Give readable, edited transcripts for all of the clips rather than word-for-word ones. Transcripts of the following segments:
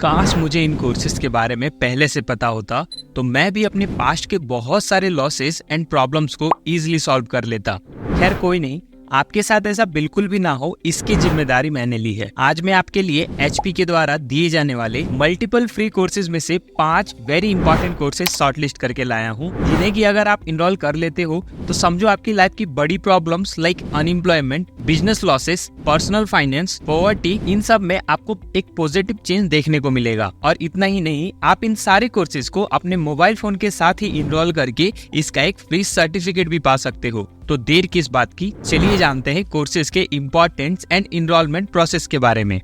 काश मुझे इन कोर्सेज के बारे में पहले से पता होता तो मैं भी अपने पास्ट के बहुत सारे लॉसेस एंड प्रॉब्लम्स को इजीली सॉल्व कर लेता। खैर कोई नहीं, आपके साथ ऐसा बिल्कुल भी ना हो इसकी जिम्मेदारी मैंने ली है। आज मैं आपके लिए HP के द्वारा दिए जाने वाले मल्टीपल फ्री कोर्सेज में से 5 वेरी इंपॉर्टेंट कोर्सेज शॉर्टलिस्ट करके लाया हूँ, जिन्हें कि अगर आप इनरोल कर लेते हो तो समझो आपकी लाइफ की बड़ी problems like unemployment, business losses, personal finance, poverty, इन सब में आपको एक पॉजिटिव चेंज देखने को मिलेगा। और इतना ही नहीं, आप इन सारे कोर्सेज को अपने मोबाइल फोन के साथ ही इनरोल करके इसका एक फ्री सर्टिफिकेट भी पा सकते हो। तो देर किस बात की, चलिए जानते हैं कोर्सेज के इम्पोर्टेंस एंड इनरोलमेंट प्रोसेस के बारे में।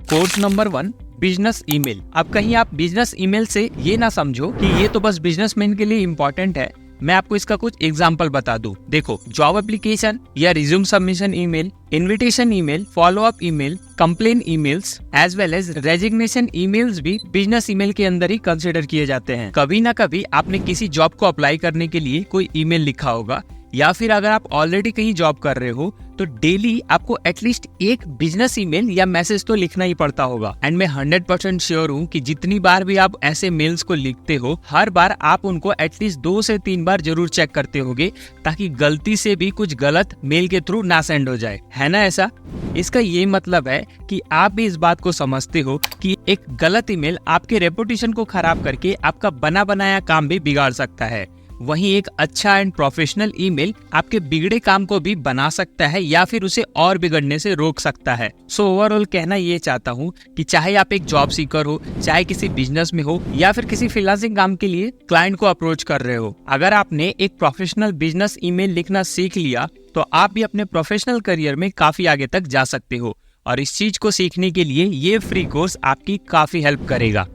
Course number 1, business email. अब कहीं आप बिजनेस ईमेल से ये ना समझो कि ये तो बस बिजनेसमैन के लिए इम्पोर्टेंट है। मैं आपको इसका कुछ एग्जांपल बता दूं। देखो, जॉब एप्लीकेशन या resume submission email, invitation email, follow up email, complain emails as well as resignation emails भी बिजनेस ईमेल के अंदर ही कंसिडर किए जाते हैं। कभी ना कभी आपने किसी जॉब को अप्लाई करने के लिए कोई ईमेल लिखा होगा, या फिर अगर आप ऑलरेडी कहीं जॉब कर रहे हो तो डेली आपको एटलीस्ट एक बिजनेस ईमेल या मैसेज तो लिखना ही पड़ता होगा। एंड मैं 100% श्योर हूँ कि जितनी बार भी आप ऐसे मेल्स को लिखते हो, हर बार आप उनको एटलीस्ट 2 से 3 बार जरूर चेक करते होगे, ताकि गलती से भी कुछ गलत मेल के थ्रू ना सेंड हो जाए, है ना ऐसा? इसका ये मतलब है कि आप भी इस बात को समझते हो कि एक गलत ईमेल आपके रेपुटेशन को खराब करके आपका बना बनाया काम भी बिगाड़ सकता है। वहीं एक अच्छा एंड प्रोफेशनल ईमेल आपके बिगड़े काम को भी बना सकता है या फिर उसे और बिगड़ने से रोक सकता है। सो ओवरऑल कहना ये चाहता हूँ कि चाहे आप एक जॉब सीकर हो, चाहे किसी बिजनेस में हो, या फिर किसी फ्रीलांसिंग काम के लिए क्लाइंट को अप्रोच कर रहे हो, अगर आपने एक प्रोफेशनल बिजनेस ईमेल लिखना सीख लिया तो आप भी अपने प्रोफेशनल करियर में काफी आगे तक जा सकते हो। और इस चीज को सीखने के लिए ये फ्री कोर्स आपकी काफी हेल्प करेगा।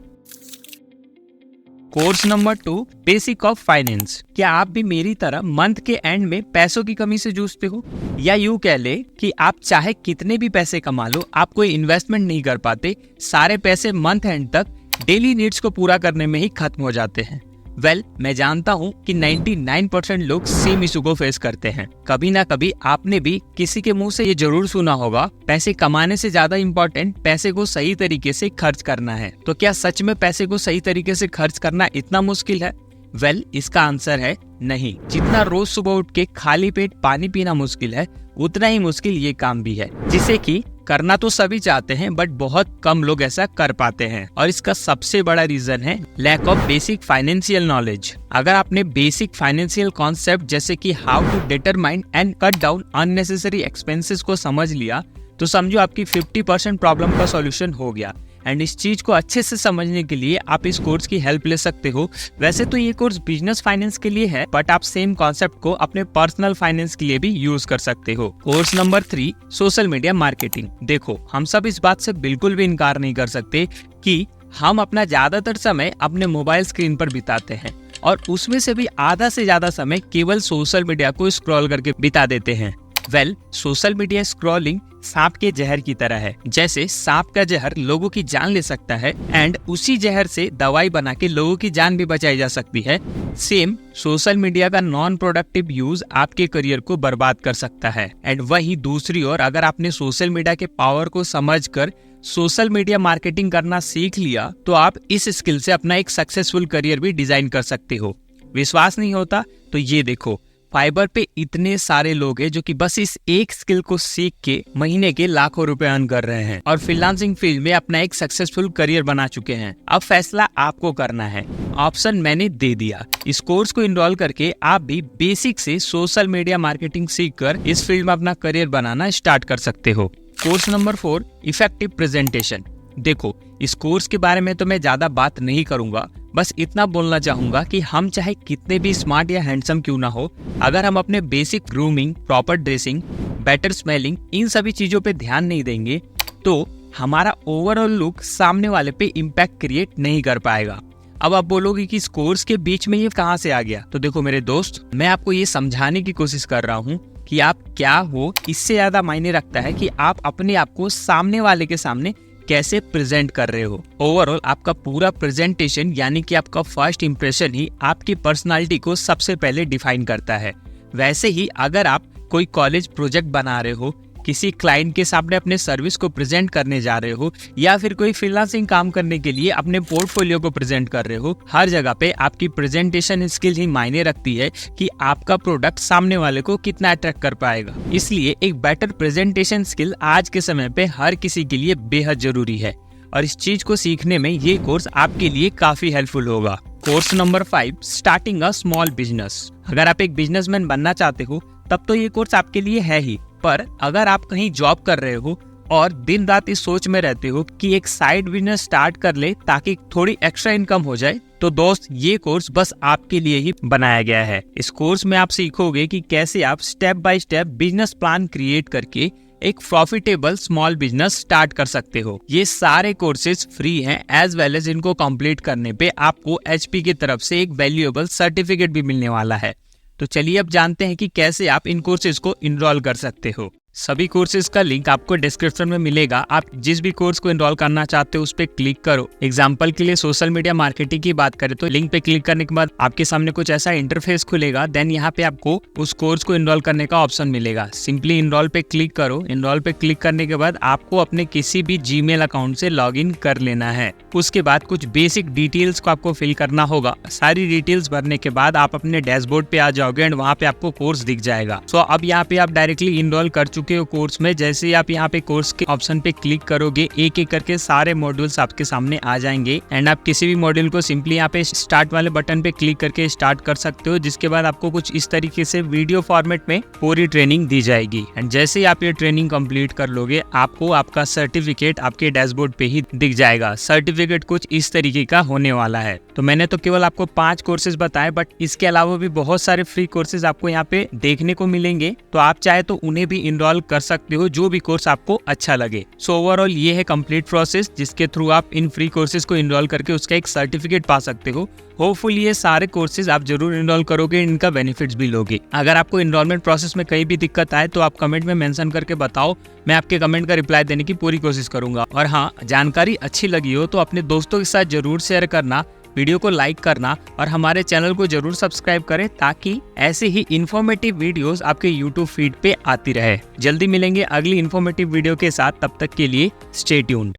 Course number 2, basic of finance. क्या आप भी मेरी तरह मंथ के एंड में पैसों की कमी से जूझते हो, या यूं कह ले कि आप चाहे कितने भी पैसे कमा लो, आप कोई इन्वेस्टमेंट नहीं कर पाते, सारे पैसे मंथ एंड तक डेली नीड्स को पूरा करने में ही खत्म हो जाते हैं। मैं जानता हूँ कि 99% लोग सेम इशू को फेस करते हैं। कभी ना कभी आपने भी किसी के मुंह से ये जरूर सुना होगा, पैसे कमाने से ज्यादा इम्पोर्टेंट पैसे को सही तरीके से खर्च करना है। तो क्या सच में पैसे को सही तरीके से खर्च करना इतना मुश्किल है? इसका आंसर है नहीं। जितना रोज सुबह उठ के खाली पेट पानी पीना मुश्किल है, उतना ही मुश्किल ये काम भी है, जिसे कि करना तो सभी चाहते हैं बट बहुत कम लोग ऐसा कर पाते हैं। और इसका सबसे बड़ा रीजन है lack of basic financial knowledge. अगर आपने बेसिक फाइनेंशियल कॉन्सेप्ट जैसे कि how to determine and cut down unnecessary expenses को समझ लिया तो समझो आपकी 50% प्रॉब्लम का सॉल्यूशन हो गया। एंड इस चीज को अच्छे से समझने के लिए आप इस कोर्स की हेल्प ले सकते हो। वैसे तो ये कोर्स बिजनेस फाइनेंस के लिए है, बट आप सेम कॉन्सेप्ट को अपने पर्सनल फाइनेंस के लिए भी यूज कर सकते हो। Course number 3, social media marketing. देखो, हम सब इस बात से बिल्कुल भी इनकार नहीं कर सकते कि हम अपना ज्यादातर समय अपने मोबाइल स्क्रीन पर बिताते हैं, और उसमें से भी आधा से ज्यादा समय केवल सोशल मीडिया को स्क्रॉल करके बिता देते हैं। सोशल मीडिया स्क्रॉलिंग सांप के जहर की तरह है। जैसे सांप का जहर लोगों की जान ले सकता है एंड उसी जहर से दवाई बना के लोगों की जान भी बचाई जा सकती है, सेम सोशल मीडिया का नॉन प्रोडक्टिव यूज आपके करियर को बर्बाद कर सकता है। एंड वहीं दूसरी ओर अगर आपने सोशल मीडिया के पावर को समझकर सोशल मीडिया मार्केटिंग करना सीख लिया तो आप इस स्किल से अपना एक सक्सेसफुल करियर भी डिजाइन कर सकते हो। विश्वास नहीं होता तो ये देखो, फाइबर पे इतने सारे लोग हैं जो कि बस इस एक स्किल को सीख के महीने के लाखों रुपए अर्न कर रहे हैं और फ्रीलांसिंग फील्ड में अपना एक सक्सेसफुल करियर बना चुके हैं। अब फैसला आपको करना है, ऑप्शन मैंने दे दिया। इस कोर्स को इनरोल करके आप भी बेसिक से सोशल मीडिया मार्केटिंग सीखकर इस फील्ड में अपना करियर बनाना स्टार्ट कर सकते हो। Course number 4, effective presentation. देखो, इस कोर्स के बारे में तो मैं ज्यादा बात नहीं करूंगा, बस इतना बोलना चाहूंगा कि हम चाहे कितने भी स्मार्ट या हैंडसम क्यों ना हो, अगर हम अपने basic grooming, proper dressing, better smelling, इन सभी चीजों पे ध्यान नहीं देंगे तो हमारा ओवरऑल लुक सामने वाले पे इम्पैक्ट क्रिएट नहीं कर पाएगा। अब आप बोलोगे कि इस कोर्स के बीच में ये कहाँ से आ गया? तो देखो मेरे दोस्त, मैं आपको ये समझाने की कोशिश कर रहा हूँ कि आप क्या हो, इससे ज्यादा मायने रखता है कि आप अपने आप को सामने वाले के सामने कैसे प्रेजेंट कर रहे हो। ओवरऑल आपका पूरा प्रेजेंटेशन यानी कि आपका फर्स्ट इंप्रेशन ही आपकी पर्सनालिटी को सबसे पहले डिफाइन करता है। वैसे ही अगर आप कोई कॉलेज प्रोजेक्ट बना रहे हो, किसी क्लाइंट के सामने अपने सर्विस को प्रेजेंट करने जा रहे हो, या फिर कोई फ्रीलांसिंग काम करने के लिए अपने पोर्टफोलियो को प्रेजेंट कर रहे हो, हर जगह पे आपकी प्रेजेंटेशन स्किल ही मायने रखती है कि आपका प्रोडक्ट सामने वाले को कितना अट्रैक्ट कर पाएगा। इसलिए एक बेटर प्रेजेंटेशन स्किल आज के समय पे हर किसी के लिए बेहद जरूरी है और इस चीज को सीखने में ये कोर्स आपके लिए काफी हेल्पफुल होगा। Course number 5, starting a small business. अगर आप एक बिजनेसमैन बनना चाहते हो तब तो ये कोर्स आपके लिए है ही, पर अगर आप कहीं जॉब कर रहे हो और दिन रात इस सोच में रहते हो कि एक साइड बिजनेस स्टार्ट कर ले ताकि थोड़ी एक्स्ट्रा इनकम हो जाए, तो दोस्त ये कोर्स बस आपके लिए ही बनाया गया है। इस कोर्स में आप सीखोगे कि कैसे आप step by step business plan create करके एक प्रॉफिटेबल स्मॉल बिजनेस स्टार्ट कर सकते हो। ये सारे कोर्सेज फ्री हैं, एज वेल एज इनको कंप्लीट करने पे आपको HP की तरफ से एक वैल्यूएबल सर्टिफिकेट भी मिलने वाला है। तो चलिए अब जानते हैं कि कैसे आप इन कोर्सेज को इनरोल कर सकते हो। सभी कोर्सेज का लिंक आपको डिस्क्रिप्शन में मिलेगा। आप जिस भी कोर्स को एनरोल करना चाहते हो उस पर क्लिक करो। एग्जाम्पल के लिए सोशल मीडिया मार्केटिंग की बात करें तो लिंक पे क्लिक करने के बाद आपके सामने कुछ ऐसा इंटरफेस खुलेगा। देन यहाँ पे आपको उस कोर्स को एनरोल करने का ऑप्शन मिलेगा। सिंपली इनरोल पे क्लिक करो। इनरोल पे क्लिक करने के बाद आपको अपने किसी भी जीमेल अकाउंट से लॉग इन कर लेना है। उसके बाद कुछ बेसिक डिटेल्स को आपको फिल करना होगा। सारी डिटेल्स भरने के बाद आप अपने डैशबोर्ड पे आ जाओगे एंड वहाँ पे आपको कोर्स दिख जाएगा। सो अब यहाँ पे आप डायरेक्टली इनरोल कर चुके हो कोर्स में। जैसे ही आप यहाँ पे कोर्स के ऑप्शन पे क्लिक करोगे, एक एक करके सारे मॉड्यूल्स आपके सामने आ जाएंगे एंड आप किसी भी मॉड्यूल को सिंपली यहाँ पे स्टार्ट वाले बटन पे क्लिक करके स्टार्ट कर सकते हो, जिसके बाद आपको कुछ इस तरीके से वीडियो फॉर्मेट में पूरी ट्रेनिंग दी जाएगी। एंड जैसे ही आप ये ट्रेनिंग कंप्लीट कर लोगे, आपको आपका सर्टिफिकेट आपके डैशबोर्ड पे ही दिख जाएगा। सर्टिफिकेट कुछ इस तरीके का होने वाला है। तो मैंने तो केवल आपको 5 कोर्सेज बताए, बट इसके अलावा भी बहुत सारे फ्री कोर्सेज आपको यहाँ पे देखने को मिलेंगे। तो आप चाहे तो उन्हें भी इनरोल कर सकते हो, जो भी कोर्स आपको अच्छा लगे। सो ओवरऑल ये है कंप्लीट प्रोसेस जिसके थ्रू आप इन फ्री कोर्सेज को इनरोल करके उसका एक सर्टिफिकेट पा सकते हो। होपफुली ये सारे कोर्सेज आप जरूर इनरोल करोगे, इनका बेनिफिट्स भी लोगे। अगर आपको इनरोलमेंट प्रोसेस में कहीं भी दिक्कत आए तो आप कमेंट में मेंशन करके बताओ, मैं आपके कमेंट का रिप्लाई देने की पूरी कोशिश करूंगा। और हाँ, जानकारी अच्छी लगी हो तो अपने दोस्तों के साथ जरूर शेयर करना, वीडियो को लाइक करना और हमारे चैनल को जरूर सब्सक्राइब करें ताकि ऐसे ही इन्फॉर्मेटिव वीडियोस आपके YouTube फीड पे आती रहे। जल्दी मिलेंगे अगली इन्फॉर्मेटिव वीडियो के साथ, तब तक के लिए स्टे ट्यून्ड।